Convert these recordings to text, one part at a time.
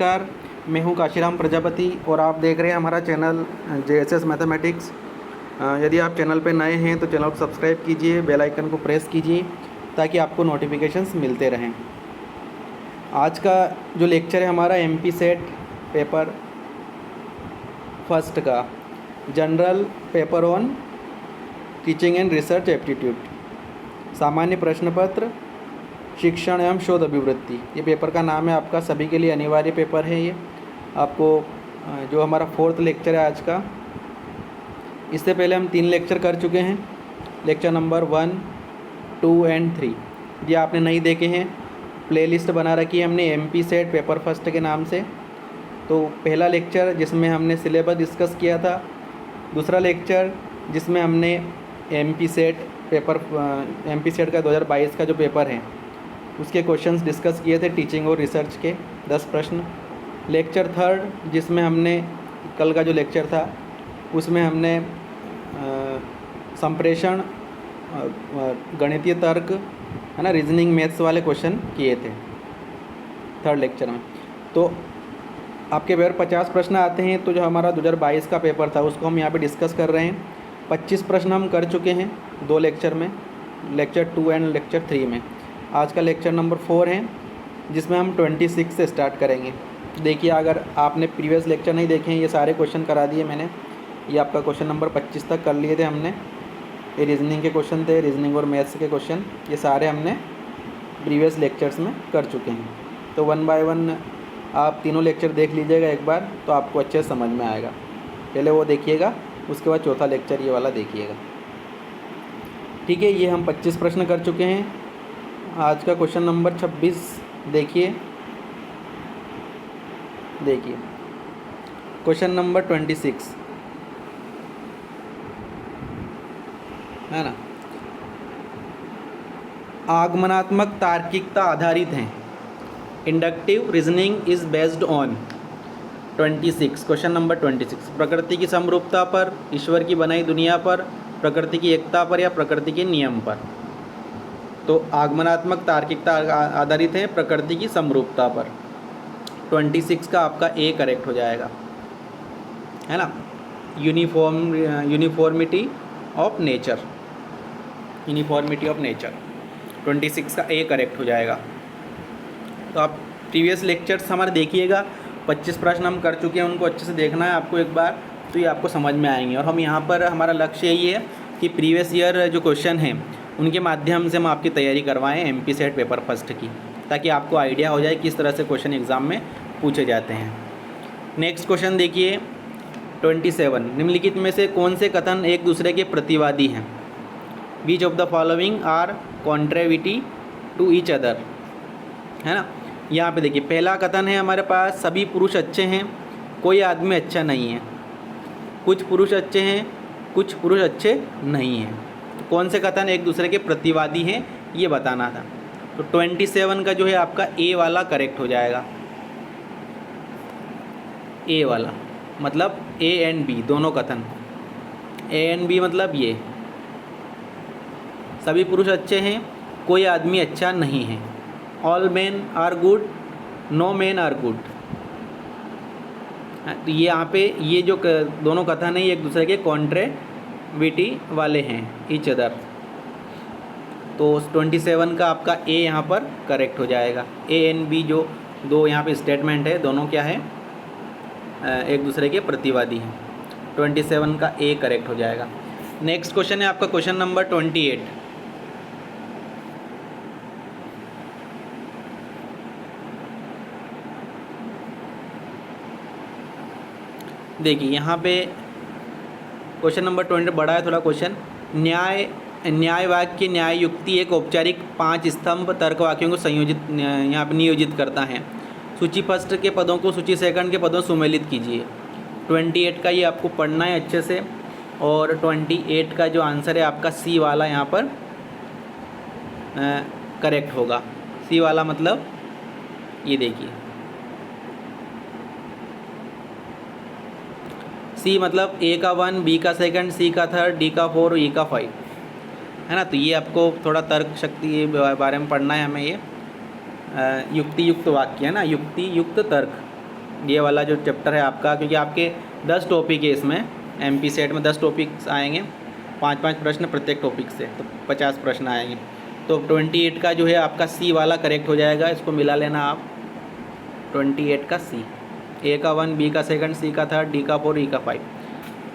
नमस्कार, मैं हूं काशीराम प्रजापति और आप देख रहे हैं हमारा चैनल JSS मैथमेटिक्स। यदि आप चैनल पर नए हैं तो चैनल को सब्सक्राइब कीजिए, बेल आइकन को प्रेस कीजिए ताकि आपको नोटिफिकेशंस मिलते रहें। आज का जो लेक्चर है हमारा MP सेट पेपर फर्स्ट का general paper on teaching and research aptitude, सामान्य प्रश्न पत्र शिक्षण एवं शोध अभिवृत्ति, ये पेपर का नाम है। आपका सभी के लिए अनिवार्य पेपर है ये। आपको जो हमारा 4th लेक्चर है आज का, इससे पहले हम 3 लेक्चर कर चुके हैं, लेक्चर नंबर 1, 2 एंड 3। ये आपने नहीं देखे हैं, प्लेलिस्ट बना रखी है हमने MP सेट पेपर फर्स्ट के नाम से। तो पहला लेक्चर जिसमें हमने सिलेबस डिस्कस किया था, दूसरा लेक्चर जिसमें हमने MP सेट का 2022 का जो पेपर है उसके क्वेश्चंस डिस्कस किए थे, टीचिंग और रिसर्च के 10 प्रश्न। लेक्चर 3 जिसमें हमने कल का जो लेक्चर था उसमें हमने संप्रेषण, गणितीय तर्क है ना, रीजनिंग मैथ्स वाले क्वेश्चन किए थे 3rd लेक्चर में। तो आपके पेपर 50 प्रश्न आते हैं, तो जो हमारा 2022 का पेपर था उसको हम यहाँ पे डिस्कस कर रहे हैं। 25 प्रश्न हम कर चुके हैं 2 लेक्चर में, लेक्चर 2 एंड लेक्चर 3 में। आज का लेक्चर नंबर 4 है जिसमें हम 26 से स्टार्ट करेंगे। देखिए, अगर आपने प्रीवियस लेक्चर नहीं देखे हैं, ये सारे क्वेश्चन करा दिए मैंने। ये आपका क्वेश्चन नंबर 25 तक कर लिए थे हमने। ये रीजनिंग के क्वेश्चन थे, रीजनिंग और मैथ्स के क्वेश्चन, ये सारे हमने प्रीवियस लेक्चर्स में कर चुके हैं। तो 1 बाय 1 आप तीनों लेक्चर देख लीजिएगा एक बार, तो आपको अच्छे से समझ में आएगा। पहले वो देखिएगा, उसके बाद चौथा लेक्चर ये वाला देखिएगा। ठीक है, ये हम 25 प्रश्न कर चुके हैं। आज का क्वेश्चन नंबर 26 देखिए क्वेश्चन नंबर 26 है ना। आगमनात्मक तार्किकता आधारित हैं। Inductive reasoning is based on 26। Question number 26, प्रकृति की समरूपता पर, ईश्वर की बनाई दुनिया पर, प्रकृति की एकता पर या प्रकृति के नियम पर। तो आगमनात्मक तार्किकता आधारित है प्रकृति की समरूपता पर। 26 का आपका A करेक्ट हो जाएगा, है ना। यूनिफॉर्मिटी ऑफ नेचर, 26 का A करेक्ट हो जाएगा। तो आप प्रीवियस लेक्चर्स हमारे देखिएगा, 25 प्रश्न हम कर चुके हैं, उनको अच्छे से देखना है आपको एक बार, तो ये आपको समझ में आएंगे। और हम यहाँ पर हमारा लक्ष्य यही है कि प्रीवियस ईयर जो क्वेश्चन हैं उनके माध्यम से हम आपकी तैयारी करवाएं MP सेट पेपर फर्स्ट की, ताकि आपको आइडिया हो जाए किस तरह से क्वेश्चन एग्ज़ाम में पूछे जाते हैं। नेक्स्ट क्वेश्चन देखिए 27, निम्नलिखित में से कौन से कथन एक दूसरे के प्रतिवादी हैं। Which of the following are contradictory to each other, है ना। यहाँ पे देखिए, पहला कथन है हमारे पास, सभी पुरुष अच्छे हैं, कोई आदमी अच्छा नहीं है। कुछ पुरुष अच्छे हैं, कुछ पुरुष अच्छे नहीं हैं। कौन से कथन एक दूसरे के प्रतिवादी हैं, ये बताना था। तो 27 का जो है आपका A वाला करेक्ट हो जाएगा। A वाला मतलब A एंड B दोनों कथन। A एंड B मतलब ये, सभी पुरुष अच्छे हैं, कोई आदमी अच्छा नहीं है। All men are good, no men are good. तो ये यहाँ पे ये जो दोनों कथन हैं ये एक दूसरे के कॉन्ट्रेविटी वाले हैं, ईच अदर। तो 27 का आपका A यहाँ पर करेक्ट हो जाएगा। A एंड B जो दो यहाँ पे स्टेटमेंट है, दोनों क्या है, एक दूसरे के प्रतिवादी हैं। 27 का A करेक्ट हो जाएगा। नेक्स्ट क्वेश्चन है आपका क्वेश्चन नंबर 28। देखिए यहाँ पे क्वेश्चन नंबर 20 बड़ा है थोड़ा क्वेश्चन। न्याय वाक्य, न्याय युक्ति एक औपचारिक 5 स्तंभ तर्क वाक्यों को संयोजित यहाँ पे नियोजित करता है। सूची फर्स्ट के पदों को सूची सेकंड के पदों सुमेलित कीजिए। 28 का ये आपको पढ़ना है अच्छे से, और 28 का जो आंसर है आपका C वाला यहाँ पर करेक्ट होगा। C वाला मतलब ये देखिए, C मतलब A का 1, B का 2, C का 3, D का 4, E का 5, है ना। तो ये आपको थोड़ा तर्क शक्ति के बारे में पढ़ना है हमें। ये युक्ति युक्त वाक्य है ना, युक्ति युक्त तर्क, ये वाला जो चैप्टर है आपका, क्योंकि आपके 10 टॉपिक है इसमें, MP सेट में 10 टॉपिक्स आएंगे, 5-5 प्रश्न प्रत्येक टॉपिक से, तो 50 प्रश्न आएंगे। तो 28 का जो है आपका C वाला करेक्ट हो जाएगा, इसको मिला लेना आप। 28 का C, A का 1, B का 2, C का 3, D का 4, E का 5,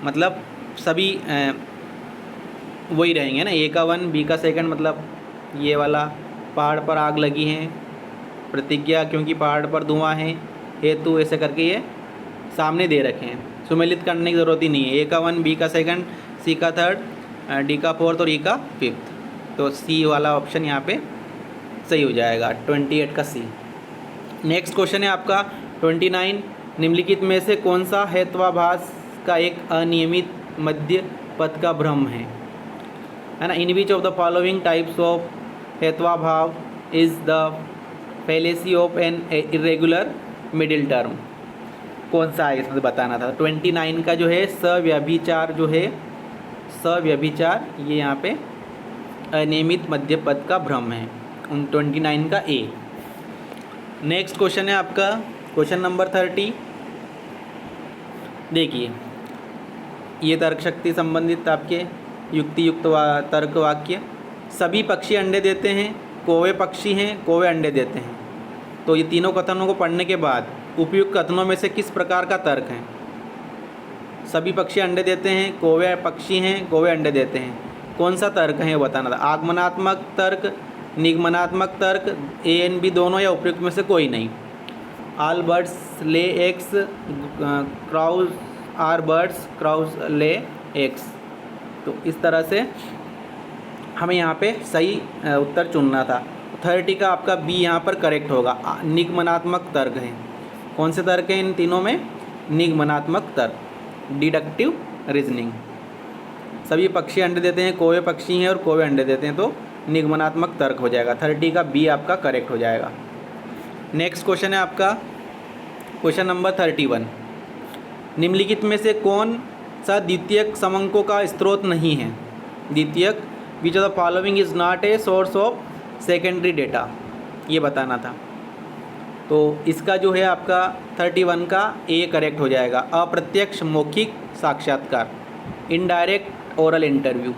मतलब सभी वही रहेंगे ना। A का 1, B का 2 मतलब ये वाला, पहाड़ पर आग लगी है, प्रतिज्ञा क्योंकि पहाड़ पर धुआं है, हेतु, ऐसे करके ये सामने दे रखे हैं, सुमेलित करने की ज़रूरत ही नहीं है। A का 1, B का 2, C का 3, D का 4 और E का 5, तो C वाला ऑप्शन यहाँ पे सही हो जाएगा, 28 का C। नेक्स्ट क्वेश्चन है आपका 29, निम्नलिखित में से कौन सा हेत्वाभास का एक अनियमित मध्य पद का भ्रम है ना। In which of the following types of hetvabhasa is the fallacy of an irregular middle term, कौन सा है इसमें बताना था। 29 का जो है सव्यभिचार, जो है सव्यभिचार, ये यहाँ पे अनियमित मध्य पद का भ्रम है, 29 का A। नेक्स्ट क्वेश्चन है आपका क्वेश्चन नंबर 30। देखिए, ये तर्क शक्ति संबंधित आपके युक्ति युक्त तर्क वाक्य। सभी पक्षी अंडे देते हैं, कौवे पक्षी हैं, कौवे अंडे देते हैं। तो ये तीनों कथनों को पढ़ने के बाद उपयुक्त कथनों में से किस प्रकार का तर्क है। सभी पक्षी अंडे देते हैं, कौवे पक्षी हैं, कौवे अंडे देते हैं, कौन सा तर्क है वो बताना था। आगमनात्मक तर्क, निगमनात्मक तर्क, A and B दोनों, या उपयुक्त में से कोई नहीं। All birds lay eggs, crows are birds, crows lay eggs. तो इस तरह से हमें यहाँ पे सही उत्तर चुनना था। 30 का आपका B यहाँ पर करेक्ट होगा। निगमनात्मक तर्क है, कौन से तर्क हैं इन तीनों में, निगमनात्मक तर्क, डिडक्टिव रीजनिंग। सभी पक्षी अंडे देते हैं, कौवे पक्षी हैं और कौवे अंडे देते हैं, तो निगमनात्मक तर्क हो जाएगा। 30 का B आपका करेक्ट हो जाएगा। नेक्स्ट क्वेश्चन है आपका क्वेश्चन नंबर 31, निम्नलिखित में से कौन सा द्वितीयक समंकों का स्रोत नहीं है। द्वितीयक, विच of the following is not a source of secondary data, ये बताना था। तो इसका जो है आपका 31 का A करेक्ट हो जाएगा। अप्रत्यक्ष मौखिक साक्षात्कार, इनडायरेक्ट ओरल इंटरव्यू,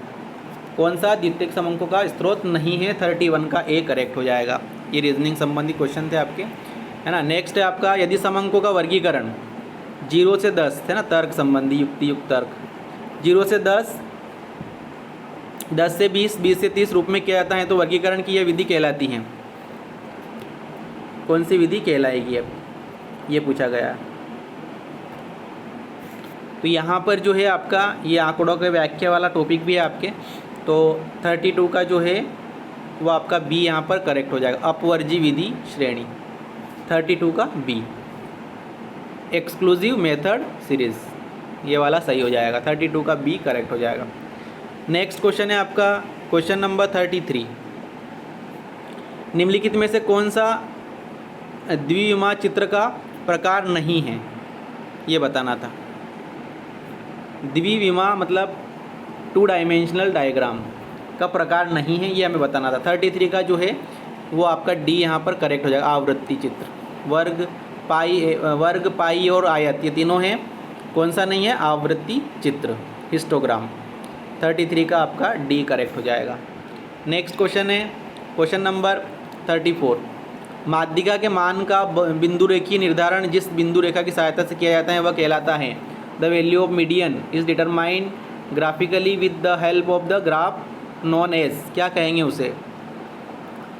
कौन सा द्वितीयक समंकों का स्रोत नहीं है, 31 का A करेक्ट हो जाएगा। ये रीजनिंग संबंधी क्वेश्चन थे आपके, है ना। नेक्स्ट है आपका यदि समंकों का वर्गीकरण 0 से 10 है ना, तर्क संबंधी युक्ति युक्त तर्क, 0 से 10, 10 से 20, 20 से 30 रूप में किया जाता है, तो वर्गीकरण की यह विधि कहलाती है, कौन सी विधि कहलाएगी, अब ये पूछा गया। तो यहाँ पर जो है आपका ये आंकड़ों के व्याख्या वाला टॉपिक भी है आपके, तो 32 का जो है वो आपका B यहाँ पर करेक्ट हो जाएगा। अपवर्जी विधि श्रेणी, 32 का B। एक्सक्लूसिव मेथड सीरीज, ये वाला सही हो जाएगा, 32 का B करेक्ट हो जाएगा। नेक्स्ट क्वेश्चन है आपका क्वेश्चन नंबर 33, निम्नलिखित में से कौन सा द्विविमा चित्र का प्रकार नहीं है, ये बताना था। द्विविमा मतलब 2 डायमेंशनल डायग्राम का प्रकार नहीं है, ये हमें बताना था। 33 का जो है वो आपका D यहाँ पर करेक्ट हो जाएगा। आवृत्ति चित्र, वर्ग, पाई और आयत, ये तीनों हैं, कौन सा नहीं है, आवृत्ति चित्र, हिस्टोग्राम। 33 का आपका D करेक्ट हो जाएगा। नेक्स्ट क्वेश्चन है क्वेश्चन नंबर 34, माध्यिका के मान का बिंदु रेखीय निर्धारण जिस बिंदु रेखा की सहायता से किया जाता है वह कहलाता है। The value of median is determined graphically with the help of the graph known as, क्या कहेंगे उसे।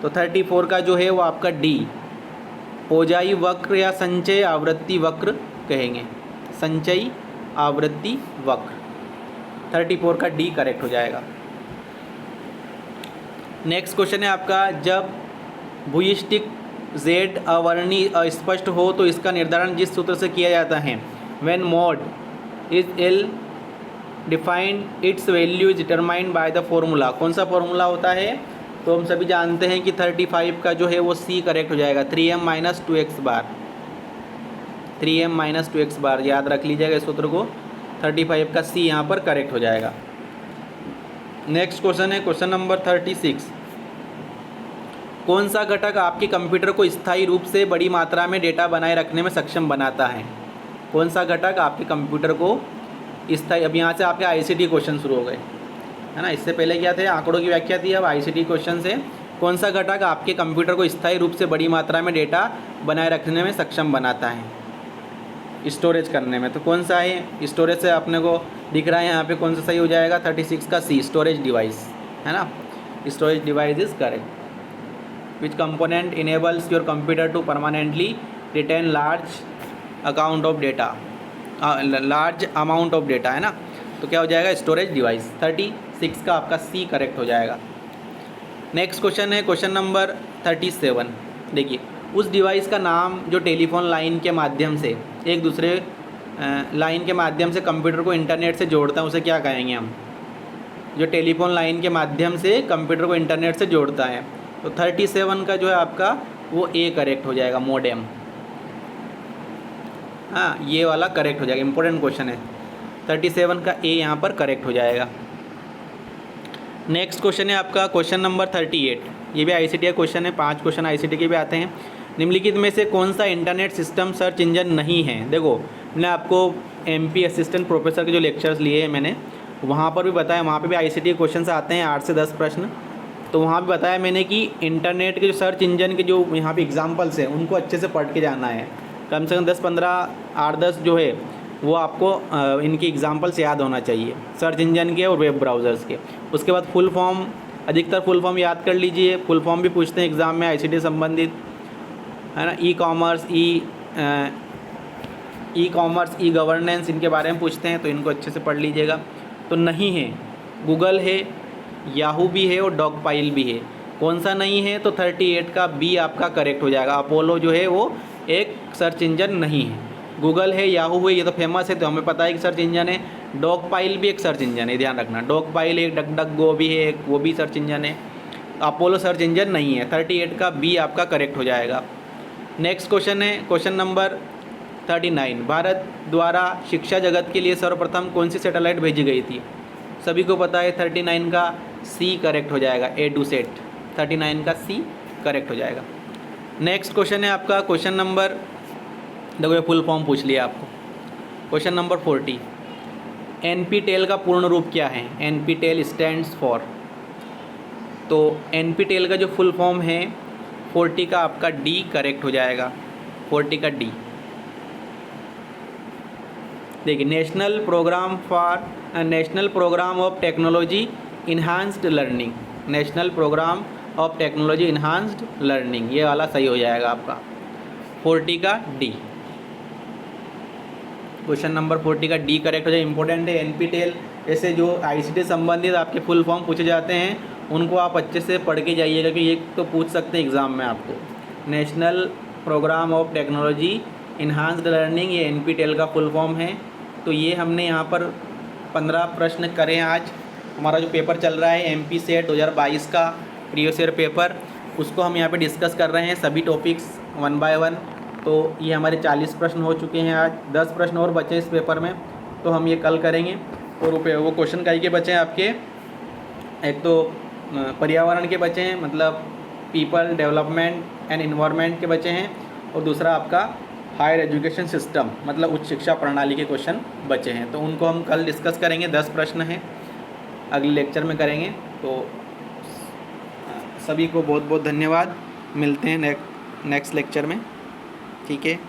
तो 34 का जो है वो आपका D, ओजाई वक्र या संचय आवृत्ति वक्र कहेंगे, संचयी आवृत्ति वक्र। 34 का D करेक्ट हो जाएगा। नेक्स्ट क्वेश्चन है आपका, जब भूयिष्ठिक Z अवर्णी अस्पष्ट हो तो इसका निर्धारण जिस सूत्र से किया जाता है। When mode is L defined it's value is determined by the formula, कौन सा फॉर्मूला होता है, तो हम सभी जानते हैं कि 35 का जो है वो C करेक्ट हो जाएगा। 3m - 2x बार, 3m - 2x बार, याद रख लीजिएगा इस सूत्र को। 35 का C यहाँ पर करेक्ट हो जाएगा। नेक्स्ट क्वेश्चन है क्वेश्चन नंबर 36, कौन सा घटक आपके कंप्यूटर को स्थायी रूप से बड़ी मात्रा में डेटा बनाए रखने में सक्षम बनाता है? कौन सा घटक आपके कंप्यूटर को स्थायी, अब यहाँ से आपके आईसीटी क्वेश्चन शुरू हो गए, है ना। इससे पहले क्या थे, आंकड़ों की व्याख्या थी, अब आईसीटी क्वेश्चन से कौन सा घटक आपके कंप्यूटर को स्थायी रूप से बड़ी मात्रा में डेटा बनाए रखने में सक्षम बनाता है, स्टोरेज करने में? तो कौन सा है? स्टोरेज से अपने को दिख रहा है यहाँ पे, कौन सा सही हो जाएगा? 36 का सी, स्टोरेज डिवाइस, है ना। Storage device is correct. Which component enables your computer to permanently retain large account of data, large amount of data, है ना। तो क्या हो जाएगा? Storage device. 36 का आपका सी करेक्ट हो जाएगा। नेक्स्ट क्वेश्चन है क्वेश्चन नंबर 37। देखिए, उस डिवाइस का नाम जो टेलीफोन लाइन के माध्यम से एक दूसरे लाइन के माध्यम से कंप्यूटर को इंटरनेट से जोड़ता है, उसे क्या कहेंगे हम? जो टेलीफोन लाइन के माध्यम से कंप्यूटर को इंटरनेट से जोड़ता है। तो 37 का जो है आपका वो ए करेक्ट हो जाएगा, मोडेम। हाँ, ये वाला करेक्ट हो जाएगा, इंपॉर्टेंट क्वेश्चन है। 37 का ए यहाँ पर करेक्ट हो जाएगा। नेक्स्ट क्वेश्चन है आपका क्वेश्चन नंबर 38। ये भी आईसीटी का क्वेश्चन है, 5 क्वेश्चन आईसीटी के भी आते हैं। निम्नलिखित में से कौन सा इंटरनेट सिस्टम सर्च इंजन नहीं है? देखो, मैंने आपको एमपी असिस्टेंट प्रोफेसर के जो लेक्चर्स लिए हैं मैंने, वहाँ पर भी बताया, वहाँ पे भी आईसीटी क्वेश्चन आते हैं 8 से 10 प्रश्न। तो वहाँ भी बताया मैंने कि इंटरनेट के जो सर्च इंजन के जो यहाँ पे एग्जांपल्स हैं उनको अच्छे से पढ़ के जाना है। कम से कम 10-15, 8-10 जो है वो आपको इनकी एग्जांपल्स याद होना चाहिए, सर्च इंजन के और वेब ब्राउज़र्स के। उसके बाद फुल फॉर्म, अधिकतर फुल फॉर्म याद कर लीजिए। फुल फॉर्म भी पूछते हैं एग्ज़ाम में आईसीटी संबंधित, है ना। ई कॉमर्स, ई गवर्नेंस, इनके बारे में पूछते हैं, तो इनको अच्छे से पढ़ लीजिएगा। तो नहीं है, गूगल है, याहू भी है और डॉगपाइल भी है। कौन सा नहीं है? तो 38 का बी आपका करेक्ट हो जाएगा। अपोलो जो है वो एक सर्च इंजन नहीं है। गूगल है, याहू है, ये तो फेमस है, तो हमें पता है कि सर्च इंजन है। डॉगपाइल भी एक सर्च इंजन है, ध्यान रखना। डॉगपाइल एक, डक गो भी है एक, वो भी सर्च इंजन है। अपोलो सर्च इंजन नहीं है। 38 का बी आपका करेक्ट हो जाएगा। नेक्स्ट क्वेश्चन है क्वेश्चन नंबर 39। भारत द्वारा शिक्षा जगत के लिए सर्वप्रथम कौन सी सैटेलाइट भेजी गई थी? सभी को पता है, 39 का सी करेक्ट हो जाएगा, EduSat। 39 का सी करेक्ट हो जाएगा। नेक्स्ट क्वेश्चन है आपका क्वेश्चन नंबर, देखो ये फुल फॉर्म पूछ लिया आपको। Question number 40। NPTEL का पूर्ण रूप क्या है? NPTEL स्टैंड्स फॉर, तो NPTEL का जो फुल फॉर्म है 40 का आपका डी करेक्ट हो जाएगा। 40 का डी। देखिए, national programme of technology enhanced learning, national programme of technology enhanced learning, ये वाला सही हो जाएगा आपका 40 का डी। क्वेश्चन नंबर 40 का डी करेक्ट हो जाए। इंपॉर्टेंट है, NPTEL ऐसे जो आईसीटी संबंधित आपके फुल फॉर्म पूछे जाते हैं उनको आप अच्छे से पढ़ के जाइएगा, कि ये तो पूछ सकते हैं एग्ज़ाम में आपको। National programme of technology enhanced learning, ये NPTEL का फुल फॉर्म है। तो ये हमने यहाँ पर 15 प्रश्न करे हैं आज। हमारा जो पेपर चल रहा है MP सेट 2022 का प्रीवियस ईयर पेपर, उसको हम यहाँ पे डिस्कस कर रहे हैं, सभी टॉपिक्स 1 बाय 1। तो ये हमारे 40 प्रश्न हो चुके हैं आज, 10 प्रश्न और बचे इस पेपर में, तो हम ये कल करेंगे। और वो क्वेश्चन कई के बचे हैं आपके, एक तो पर्यावरण के बचे हैं, मतलब पीपल डेवलपमेंट एंड इन्वायरमेंट के बचे हैं, और दूसरा आपका हायर एजुकेशन सिस्टम, मतलब उच्च शिक्षा प्रणाली के क्वेश्चन बचे हैं। तो उनको हम कल डिस्कस करेंगे, 10 प्रश्न हैं, अगले लेक्चर में करेंगे। तो सभी को बहुत बहुत धन्यवाद, मिलते हैं नेक्स्ट लेक्चर में, ठीक है।